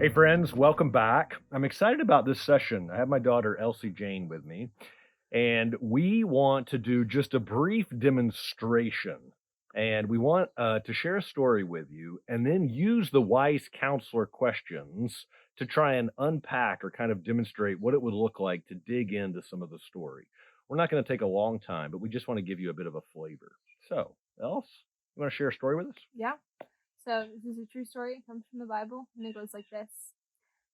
Hey, friends, welcome back. I'm excited about this session. I have my daughter, Elsie Jane, with me, and we want to do just a brief demonstration. And we want to share a story with you and then use the wise counselor questions to try and unpack or kind of demonstrate what it would look like to dig into some of the story. We're not going to take a long time, but we just want to give you a bit of a flavor. So, Else, you want to share a story with us? Yeah. So this is a true story. It comes from the Bible, and it goes like this.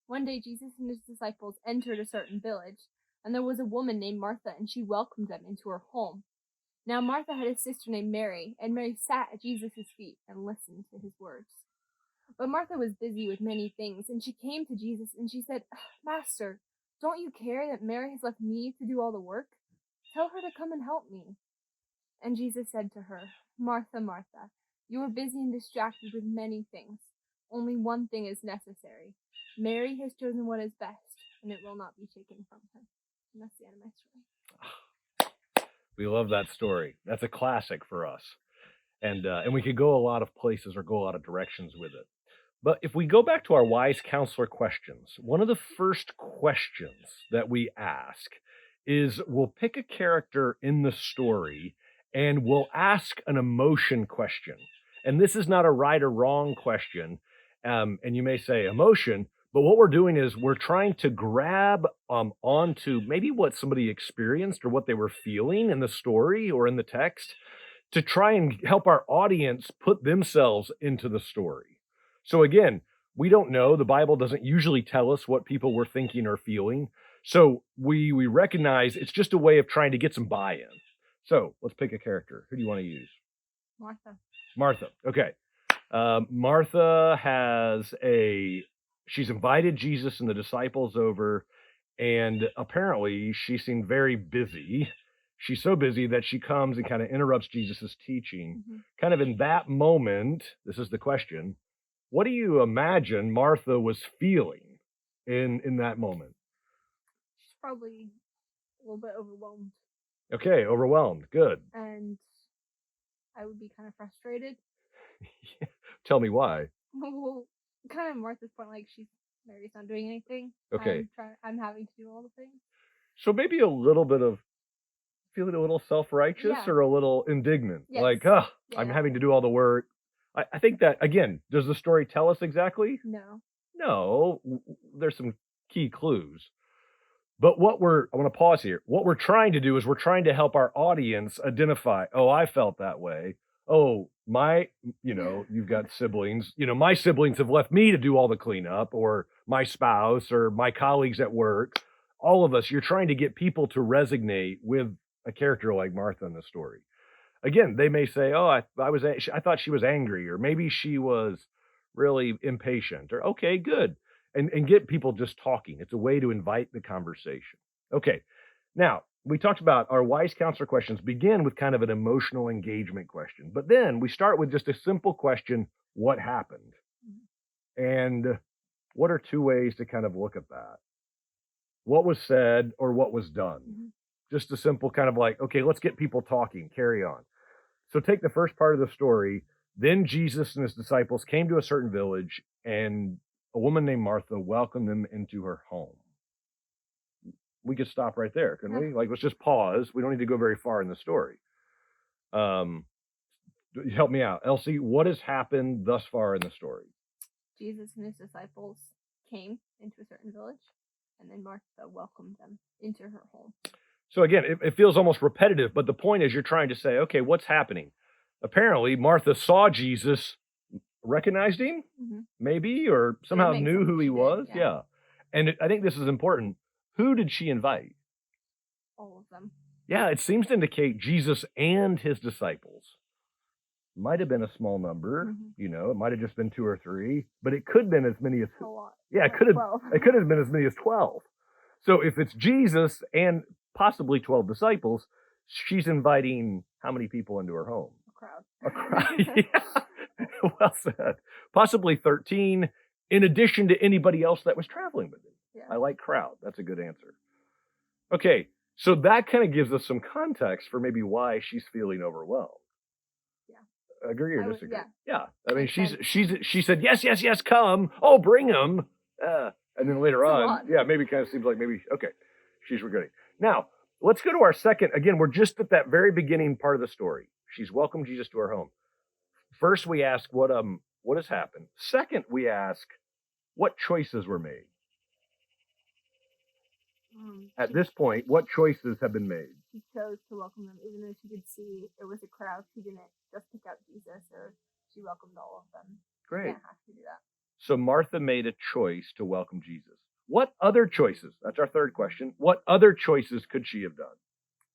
One day Jesus and his disciples entered a certain village, and there was a woman named Martha, and she welcomed them into her home. Now Martha had a sister named Mary, and Mary sat at Jesus' feet and listened to his words. But Martha was busy with many things, and she came to Jesus and she said, Master, don't you care that Mary has left me to do all the work? Tell her to come and help me. And Jesus said to her, Martha, Martha, you are busy and distracted with many things. Only one thing is necessary. Mary has chosen what is best, and it will not be taken from her. And that's the end of my story. We love that story. That's a classic for us. And we could go a lot of places or go a lot of directions with it. But if we go back to our wise counselor questions, one of the first questions that we ask is we'll pick a character in the story and we'll ask an emotion question. And this is not a right or wrong question. And you may say emotion, but what we're doing is we're trying to grab onto maybe what somebody experienced or what they were feeling in the story or in the text to try and help our audience put themselves into the story. So again, we don't know. The Bible doesn't usually tell us what people were thinking or feeling. So we recognize it's just a way of trying to get some buy-in. So let's pick a character. Who do you want to use? Martha. Martha. Okay. Martha she's invited Jesus and the disciples over, and apparently she seemed very busy. She's so busy that she comes and kind of interrupts Jesus's teaching. Kind of in that moment, this is the question. What do you imagine Martha was feeling in that moment? She's probably a little bit overwhelmed. Okay, overwhelmed. Good. And I would be kind of frustrated. Tell me why. Well, kind of Martha's point, like Mary's not doing anything. Okay. I'm having to do all the things. So maybe a little bit of feeling a little self-righteous or a little indignant. Yes. Like, I'm having to do all the work. I think that, again, does the story tell us exactly? No. No. There's some key clues. But I want to pause here. What we're trying to do is we're trying to help our audience identify, oh, I felt that way. Oh, you've got siblings. My siblings have left me to do all the cleanup, or my spouse or my colleagues at work. All of us, you're trying to get people to resonate with a character like Martha in the story. Again, they may say, oh, I thought she was angry, or maybe she was really impatient, or okay, good. And get people just talking. It's a way to invite the conversation. Okay. Now, we talked about our wise counselor questions begin with kind of an emotional engagement question, but then we start with just a simple question, what happened? And what are two ways to kind of look at that? What was said or what was done? Just a simple kind of like, okay, let's get people talking, carry on. So take the first part of the story. Then Jesus and his disciples came to a certain village, and a woman named Martha welcomed them into her home. We could stop right there, couldn't we? Like, let's just pause. We don't need to go very far in the story. Help me out. Elsie, what has happened thus far in the story? Jesus and his disciples came into a certain village, and then Martha welcomed them into her home. So again, it feels almost repetitive, but the point is you're trying to say, okay, what's happening? Apparently, Martha saw Jesus, recognized him, maybe, or somehow knew who he was. Yeah. And I think this is important. Who did she invite? All of them. Yeah, it seems to indicate Jesus and his disciples. Might have been a small number, it might have just been 2 or 3, but it could have been as many as a lot. Yeah, it could have been as many as 12. So if it's Jesus and possibly 12 disciples, she's inviting how many people into her home? A crowd. Yeah. Well said. Possibly 13, in addition to anybody else that was traveling with him. Yeah. I like crowd. That's a good answer. Okay, so that kind of gives us some context for maybe why she's feeling overwhelmed. Yeah. Agree or disagree? Yeah. I mean, she said, yes, come. Oh, bring them. And then later It's a on, lot. yeah, maybe kind of seems like maybe, okay, she's regretting. Now, let's go to our second. Again, we're just at that very beginning part of the story. She's welcomed Jesus to her home. First, we ask what has happened. Second, we ask what choices were made. At this point, what choices have been made? She chose to welcome them, even though she could see there was a crowd. She didn't just pick out Jesus, or she welcomed all of them. Great. She didn't have to do that. So Martha made a choice to welcome Jesus. What other choices? That's our third question. What other choices could she have done?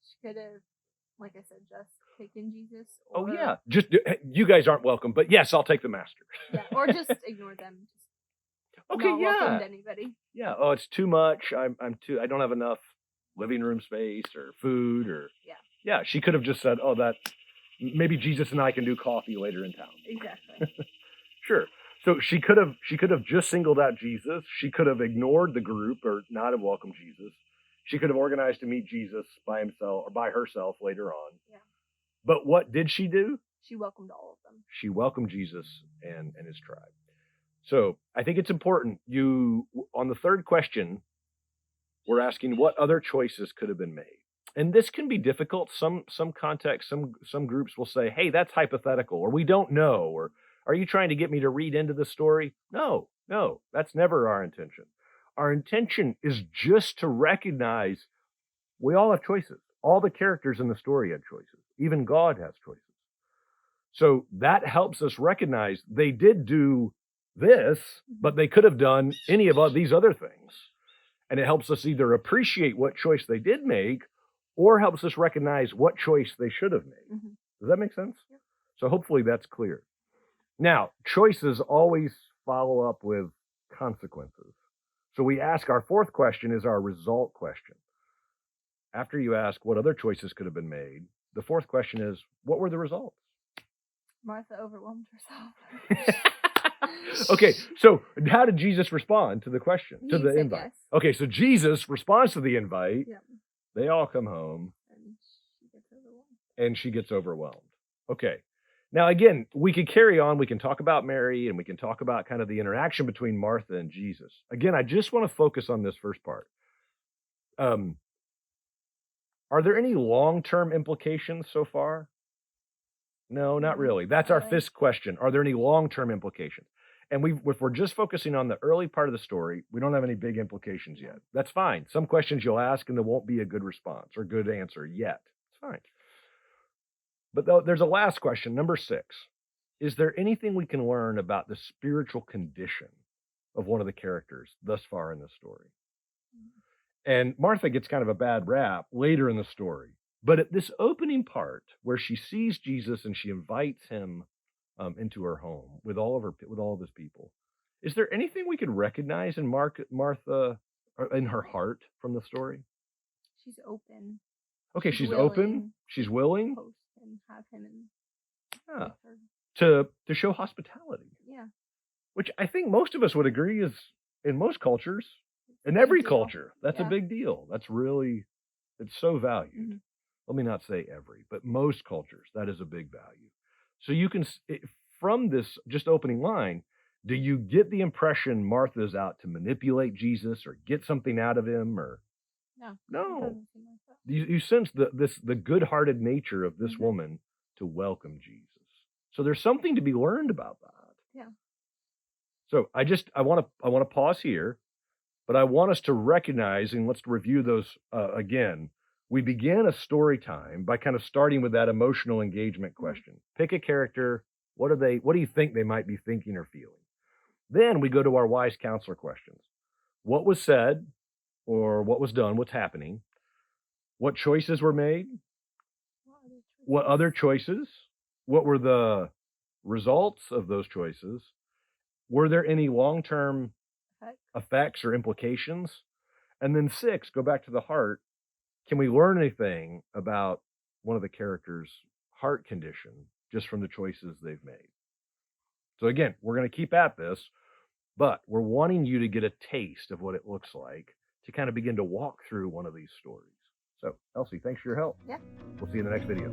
She could have, like I said, just taken Jesus. Oh Or, yeah, just you guys aren't welcome, but yes, I'll take the master. yeah, or just ignore them. Just Okay, not yeah, welcomed anybody. yeah. Oh, it's too much. I don't have enough living room space or food or yeah. She could have just said, oh, that maybe Jesus and I can do coffee later in town. Exactly. Sure. So she could have just singled out Jesus. She could have ignored the group or not have welcomed Jesus. She could have organized to meet Jesus by himself or by herself later on. Yeah. But what did she do? She welcomed all of them. She welcomed Jesus and his tribe. So I think it's important. On the third question, we're asking what other choices could have been made. And this can be difficult. Some contexts, some groups will say, hey, that's hypothetical, or we don't know, or are you trying to get me to read into the story? No, that's never our intention. Our intention is just to recognize we all have choices. All the characters in the story had choices. Even God has choices. So that helps us recognize they did do this, but they could have done any of these other things. And it helps us either appreciate what choice they did make or helps us recognize what choice they should have made. Mm-hmm. Does that make sense? Yeah. So hopefully that's clear. Now, choices always follow up with consequences. So we ask our fourth question is our result question. After you ask what other choices could have been made, the fourth question is, what were the results? Martha overwhelmed herself. Okay, so how did Jesus respond to the question, to the invite? Yes. Okay, so Jesus responds to the invite. Yep. They all come home. And she gets overwhelmed. And she gets overwhelmed. Okay. Now, again, we could carry on. We can talk about Mary and we can talk about kind of the interaction between Martha and Jesus. Again, I just want to focus on this first part. Are there any long-term implications so far? No, not really. That's our fifth question. Are there any long-term implications? And if we're just focusing on the early part of the story, we don't have any big implications yet. That's fine. Some questions you'll ask and there won't be a good response or good answer yet. It's fine. But there's a last question, number 6. Is there anything we can learn about the spiritual condition of one of the characters thus far in the story? And Martha gets kind of a bad rap later in the story. But at this opening part where she sees Jesus and she invites him into her home with all of his people, is there anything we could recognize in Martha or in her heart from the story? She's open. Okay, she's open. She's willing. Host and have him To show hospitality. Yeah. Which I think most of us would agree is in most cultures, in Big every deal. culture, that's a Yeah. big deal. It's so valued. Mm-hmm. Let me not say every, but most cultures, that is a big value. So you can, from this just opening line, do you get the impression Martha's out to manipulate Jesus or get something out of him or? No. No. It doesn't seem like that. You sense the good-hearted nature of this Mm-hmm. woman to welcome Jesus. So there's something to be learned about that. Yeah. So I want to pause here, but I want us to recognize, and let's review those again. We began a story time by kind of starting with that emotional engagement question. Pick a character. What do you think they might be thinking or feeling? Then we go to our wise counselor questions. What was said or what was done? What's happening? What choices were made? What other choices? What were the results of those choices? Were there any long-term effects or implications? And then 6, go back to the heart. Can we learn anything about one of the characters' heart condition just from the choices they've made? So again, we're going to keep at this, but we're wanting you to get a taste of what it looks like to kind of begin to walk through one of these stories. So, Elsie, thanks for your help. Yeah. We'll see you in the next video.